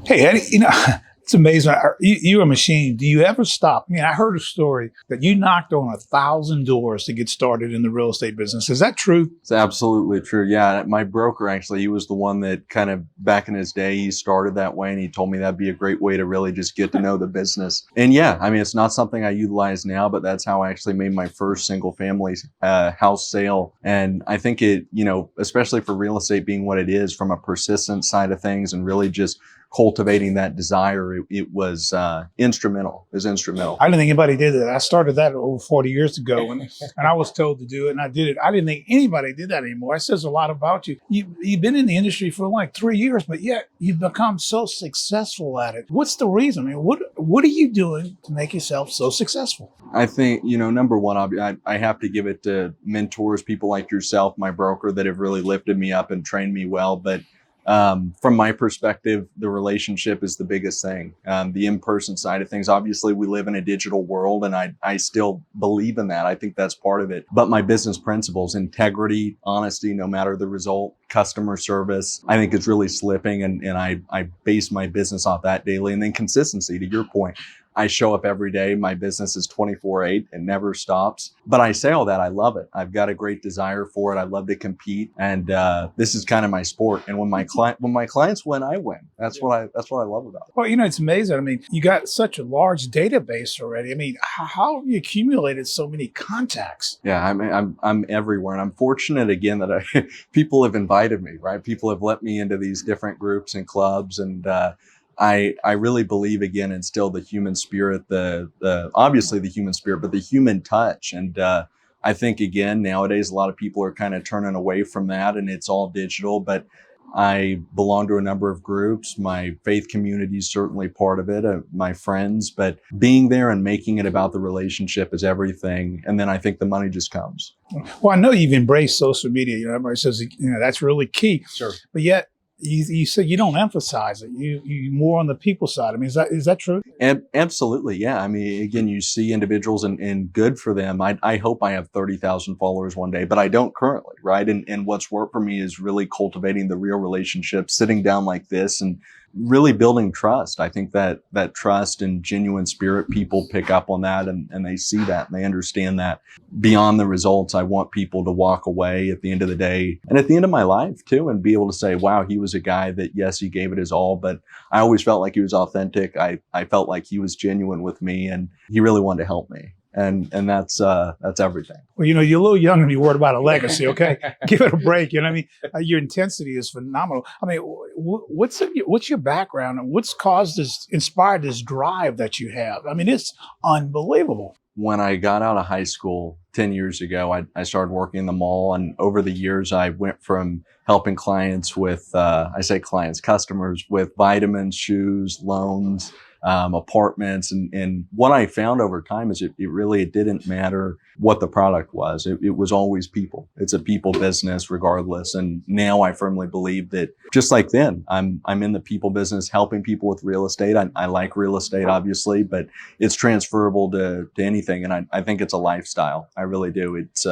Hey, Eddie, it's amazing. You're a machine. Do you ever stop? I mean, I heard a story that you knocked on 1,000 doors to get started in the real estate business. Is that true? It's absolutely true. Yeah, my broker actually, he was the one that kind of back in his day, he started that way and he told me that'd be a great way to really just get to know the business. And yeah, I mean, it's not something I utilize now, but that's how I actually made my first single family house sale. And I think it, especially for real estate being what it is from a persistent side of things and really just cultivating that desire, it was instrumental. It was instrumental. I didn't think anybody did that. I started that over 40 years ago, and I was told to do it, and I did it. I didn't think anybody did that anymore. It says a lot about you. You've been in the industry for like 3 years, but yet you've become so successful at it. What's the reason? I mean, what are you doing to make yourself so successful? I think, number one, I have to give it to mentors, people like yourself, my broker, that have really lifted me up and trained me well. But from my perspective, the relationship is the biggest thing. The in-person side of things, obviously we live in a digital world and I still believe in that. I think that's part of it. But my business principles, integrity, honesty, no matter the result, customer service, I think it's really slipping and I base my business off that daily. And then consistency, to your point. I show up every day. My business is 24/8 and never stops. But I say all that. I love it. I've got a great desire for it. I love to compete. And this is kind of my sport. And when my clients win, I win. That's what I love about it. Well, it's amazing. I mean, you got such a large database already. I mean, how have you accumulated so many contacts? Yeah, I'm everywhere. And I'm fortunate again that people have invited me, right? People have let me into these different groups and clubs and I really believe again in still the human spirit, the obviously the human spirit, but the human touch. And I think again, nowadays, a lot of people are kind of turning away from that and it's all digital, but I belong to a number of groups. My faith community is certainly part of it, my friends, but being there and making it about the relationship is everything. And then I think the money just comes. Well, I know you've embraced social media. Everybody says, that's really key. Sure. But yet, you said you don't emphasize it. You more on the people side. I mean, is that true? And absolutely, yeah. I mean, again, you see individuals and good for them. I hope I have 30,000 followers one day, but I don't currently, right? And what's worked for me is really cultivating the real relationships, sitting down like this and really building trust. I think that trust and genuine spirit, people pick up on that and they see that and they understand that. Beyond the results, I want people to walk away at the end of the day and at the end of my life too and be able to say, wow, he was a guy that, yes, he gave it his all, but I always felt like he was authentic. I felt like he was genuine with me and he really wanted to help me. And that's everything. Well, you're a little young and you're worried about a legacy. Okay, give it a break. I mean, your intensity is phenomenal. I mean, what's your background and what's inspired this drive that you have? I mean, it's unbelievable. When I got out of high school 10 years ago, I started working in the mall, and over the years, I went from helping clients with, customers with vitamins, shoes, loans, apartments. And what I found over time is it really didn't matter what the product was. It was always people. It's a people business regardless. And now I firmly believe that just like then, I'm in the people business, helping people with real estate. I like real estate, obviously, but it's transferable to anything. And I think it's a lifestyle. I really do. It's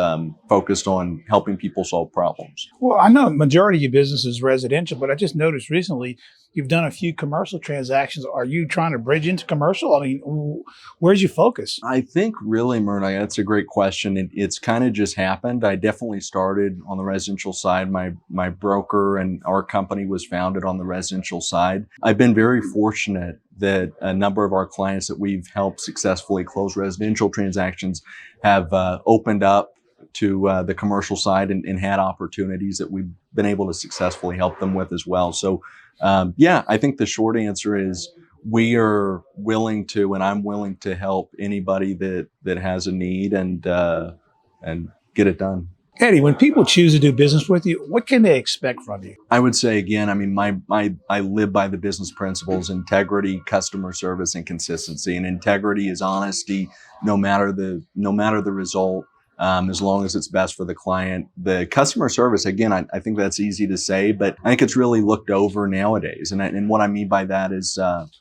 focused on helping people solve problems. Well, I know majority of your business is residential, but I just noticed recently you've done a few commercial transactions. Are you trying to bridge into commercial? I mean, where's your focus? I think really, Myrna, that's a great question. It's kind of just happened. I definitely started on the residential side. My broker and our company was founded on the residential side. I've been very fortunate that a number of our clients that we've helped successfully close residential transactions have opened up to the commercial side and had opportunities that we've been able to successfully help them with as well. So I think the short answer is we are willing to, and I'm willing to help anybody that has a need and get it done. Eddie, when people choose to do business with you, what can they expect from you? I would say again, I mean, I live by the business principles: integrity, customer service, and consistency. And integrity is honesty, no matter the result. As long as it's best for the client. The customer service, again, I think that's easy to say, but I think it's really looked over nowadays. And what I mean by that is,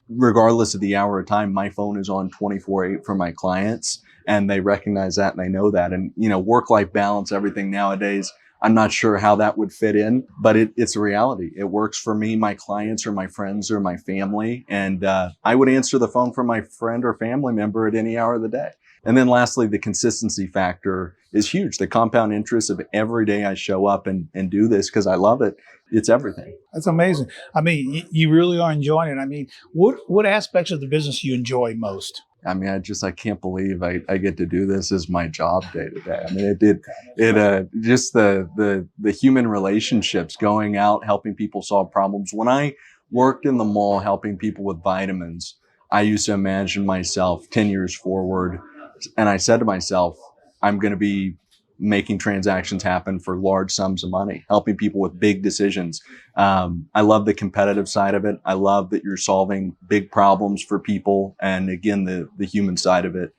regardless of the hour or time, my phone is on 24/8 for my clients, and they recognize that and they know that. And, work-life balance, everything nowadays, I'm not sure how that would fit in, but it's a reality. It works for me, my clients, or my friends, or my family. And I would answer the phone for my friend or family member at any hour of the day. And then lastly, the consistency factor is huge. The compound interest of every day I show up and do this because I love it. It's everything. That's amazing. I mean, you really are enjoying it. I mean, what aspects of the business you enjoy most? I mean, I can't believe I get to do this as my job day to day. I mean, just the human relationships, going out, helping people solve problems. When I worked in the mall helping people with vitamins, I used to imagine myself 10 years forward. And I said to myself, I'm going to be making transactions happen for large sums of money, helping people with big decisions. I love the competitive side of it. I love that you're solving big problems for people. And again, the human side of it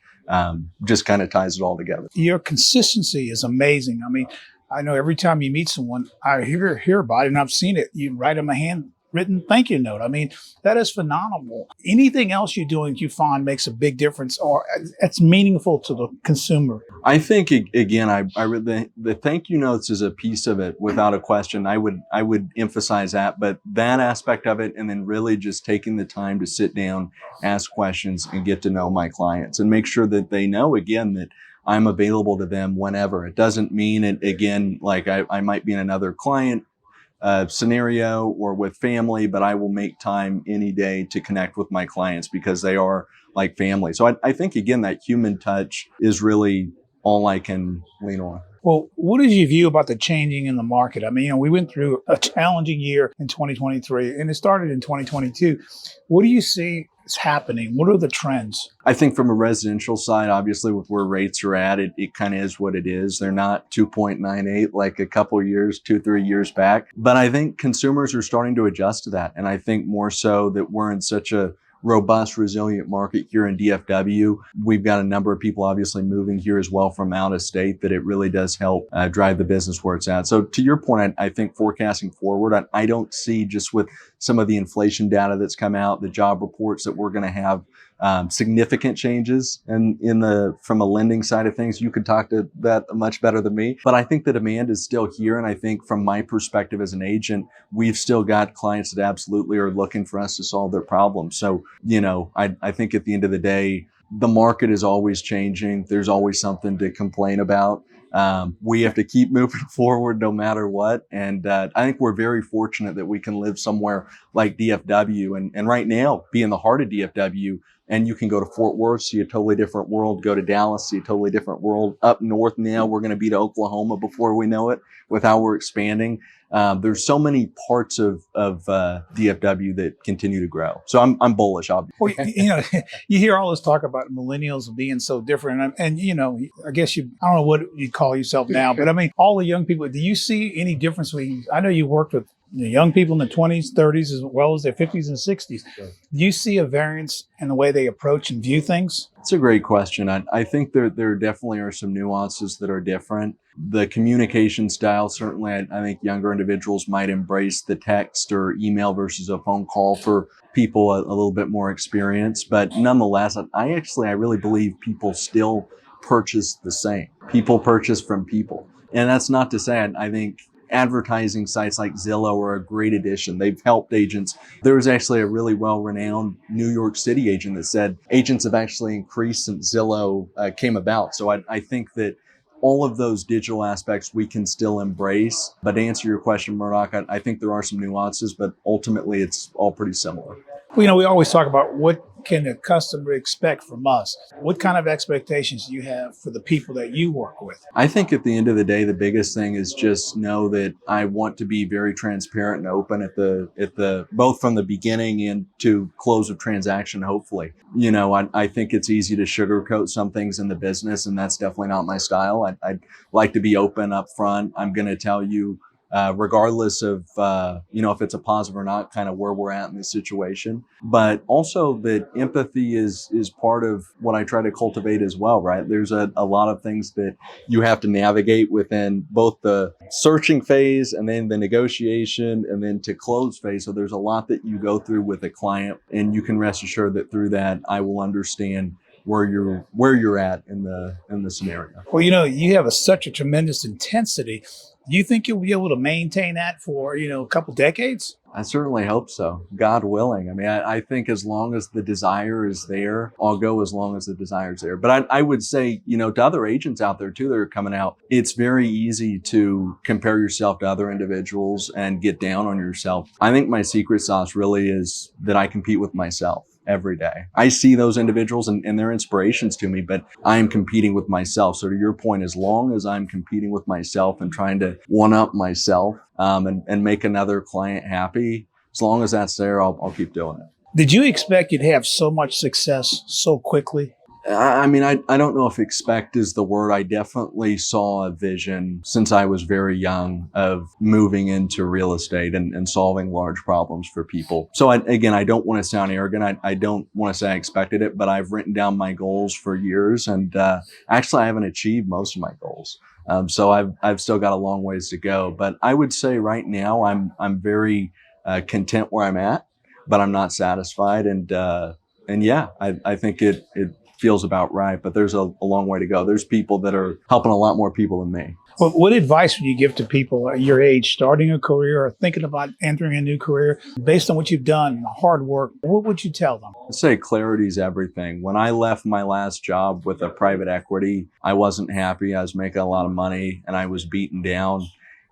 just kind of ties it all together. Your consistency is amazing. I mean, I know every time you meet someone, I hear about it, and I've seen it. You write them a handwritten thank you note. I mean, that is phenomenal. Anything else you're doing you find makes a big difference, or it's meaningful to the consumer? I think again, the thank you notes is a piece of it without a question. I would emphasize that, but that aspect of it, and then really just taking the time to sit down, ask questions, and get to know my clients, and make sure that they know again that I'm available to them whenever. It doesn't mean it again like I might be in another client scenario or with family, but I will make time any day to connect with my clients because they are like family. So I think again that human touch is really all I can lean on. Well, what is your view about the changing in the market? I mean, we went through a challenging year in 2023, and it started in 2022. What do you see is happening? What are the trends? I think from a residential side, obviously with where rates are at, it kind of is what it is. They're not 2.98 like a couple of years, 2-3 years back. But I think consumers are starting to adjust to that. And I think more so that we're in such a robust, resilient market here in DFW. We've got a number of people obviously moving here as well from out of state that it really does help drive the business where it's at. So to your point, I think forecasting forward, I don't see just with some of the inflation data that's come out, the job reports that we're going to have significant changes from a lending side of things. You could talk to that much better than me, but I think the demand is still here. And I think from my perspective as an agent, we've still got clients that absolutely are looking for us to solve their problems. So, I think at the end of the day, the market is always changing. There's always something to complain about. We have to keep moving forward no matter what. And I think we're very fortunate that we can live somewhere like DFW and right now be in the heart of DFW. And you can go to Fort Worth, see a totally different world, go to Dallas, see a totally different world. Up north now, we're going to be to Oklahoma before we know it with how we're expanding. There's so many parts of DFW that continue to grow. So I'm bullish, obviously. Well, you hear all this talk about millennials being so different. And I guess I don't know what you call yourself now, but I mean, all the young people, do you see any difference I know you worked with young people in the 20s, 30s, as well as their 50s and 60s. Sure. Do you see a variance in the way they approach and view things? It's a great question. I think there definitely are some nuances that are different. The communication style, certainly, I think younger individuals might embrace the text or email versus a phone call for people a little bit more experienced. But nonetheless, I really believe people still purchase the same. People purchase from people. And that's not to say I think advertising sites like Zillow are a great addition. They've helped agents. There was actually a really well-renowned New York City agent that said agents have actually increased since Zillow came about. So I think that all of those digital aspects we can still embrace. But to answer your question, Murdoch, I think there are some nuances, but ultimately it's all pretty similar. Well, we always talk about what can a customer expect from us? What kind of expectations do you have for the people that you work with? I think at the end of the day, the biggest thing is just know that I want to be very transparent and open at the both from the beginning and to close of transaction, hopefully. I think it's easy to sugarcoat some things in the business, and that's definitely not my style. I'd like to be open up front. I'm going to tell you, regardless of, if it's a positive or not, kind of where we're at in this situation. But also that empathy is part of what I try to cultivate as well, right? There's a lot of things that you have to navigate within both the searching phase and then the negotiation and then to close phase. So there's a lot that you go through with a client, and you can rest assured that through that, I will understand where you're at in the scenario. Well, you have such a tremendous intensity. Do you think you'll be able to maintain that for, a couple decades? I certainly hope so, God willing. I mean, I think as long as the desire is there, I'll go as long as the desire is there. But I would say, to other agents out there too that are coming out, it's very easy to compare yourself to other individuals and get down on yourself. I think my secret sauce really is that I compete with myself every day. I see those individuals and they're inspirations to me, but I'm competing with myself. So to your point, as long as I'm competing with myself and trying to one up myself and make another client happy, as long as that's there, I'll keep doing it. Did you expect you'd have so much success so quickly? I mean, I don't know if expect is the word. I definitely saw a vision since I was very young of moving into real estate and solving large problems for people. So I don't want to sound arrogant. I don't want to say I expected it, but I've written down my goals for years, and actually I haven't achieved most of my goals. So I've still got a long ways to go. But I would say right now I'm very content where I'm at, but I'm not satisfied. And yeah, I think it feels about right, but there's a long way to go. There's people that are helping a lot more people than me. Well, what advice would you give to people at your age, starting a career or thinking about entering a new career, based on what you've done, hard work? What would you tell them? I'd say clarity is everything. When I left my last job with a private equity, I wasn't happy. I was making a lot of money and I was beaten down.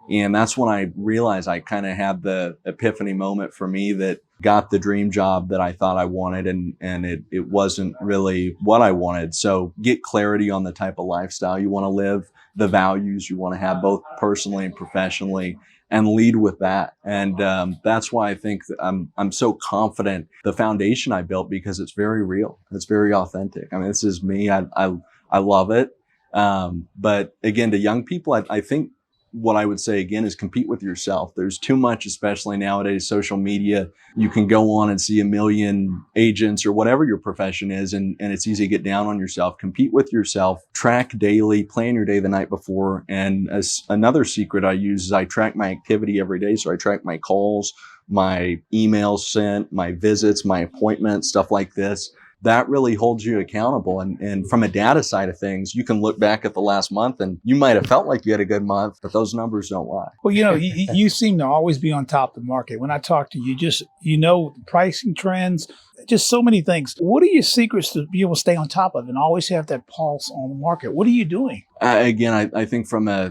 And that's when I realized I kind of had the epiphany moment for me that got the dream job that I thought I wanted, and it wasn't really what I wanted. So get clarity on the type of lifestyle you want to live, the values you want to have both personally and professionally, and lead with that. And that's why I think that I'm so confident the foundation I built, because it's very real. It's very authentic. I mean, this is me. I love it. But again, to young people, I think what I would say again is compete with yourself. There's too much, especially nowadays, social media. You can go on and see a million agents or whatever your profession is, and it's easy to get down on yourself. Compete with yourself, track daily, plan your day the night before. And as another secret I use is I track my activity every day. So I track my calls, my emails sent, my visits, my appointments, stuff like this. That really holds you accountable. And from a data side of things, you can look back at the last month and you might have felt like you had a good month, but those numbers don't lie. Well, you seem to always be on top of the market. When I talk to you, just, the pricing trends, just so many things. What are your secrets to be able to stay on top of and always have that pulse on the market? What are you doing? Again, I think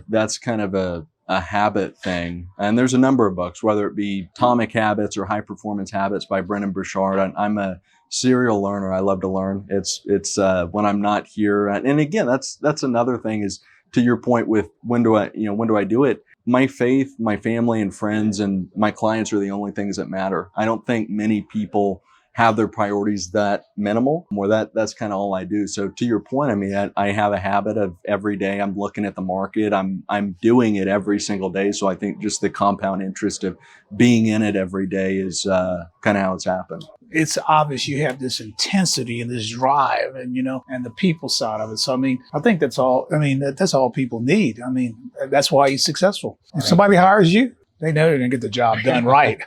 that's kind of a habit thing. And there's a number of books, whether it be Atomic Habits or High Performance Habits by Brendon Burchard. I'm a serial learner. I love to learn. It's when I'm not here. And again, that's another thing is, to your point with when do I do it? My faith, my family and friends and my clients are the only things that matter. I don't think many people have their priorities that minimal, or that's kind of all I do. So to your point, I mean, I have a habit of every day I'm looking at the market. I'm doing it every single day. So I think just the compound interest of being in it every day is kind of how it's happened. It's obvious you have this intensity and this drive and, and the people side of it. So, I mean, I think that's all. I mean, that's all people need. I mean, that's why you're successful. If somebody hires you, they know they're going to get the job done right.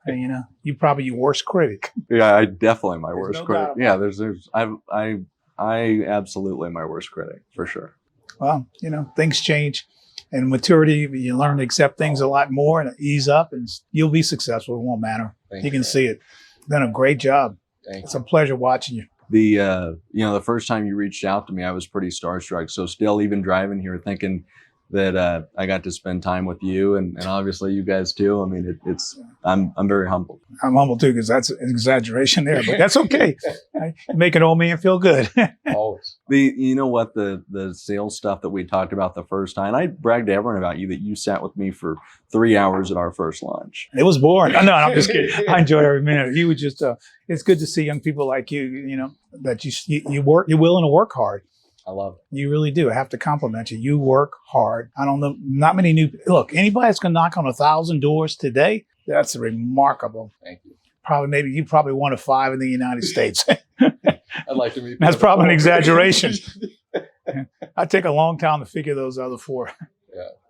And, you're probably your worst critic. Yeah, I definitely my worst no critic. Yeah, I absolutely my worst critic for sure. Well, things change. And maturity, you learn to accept things a lot more and ease up, and you'll be successful. It won't matter. You can see it. Done a great job. It's a pleasure watching you. The first time you reached out to me, I was pretty starstruck. So still even driving here thinking that I got to spend time with you and obviously you guys too. I mean, I'm very humbled. I'm humbled too, because that's an exaggeration there, but that's okay. You make an old man feel good. Always. The sales stuff that we talked about the first time, I bragged to everyone about you that you sat with me for 3 hours at our first lunch. It was boring. No, I'm just kidding. I enjoyed every minute. You would just, it's good to see young people like you, that you're willing to work hard. I love it. You really do. I have to compliment you. You work hard. I don't know, not many look, anybody that's going to knock on 1,000 doors today, that's remarkable. Thank you. You probably one of 5 in the United States. I'd like to meet. That's probably an exaggeration. I'd take a long time to figure those other 4. Yeah.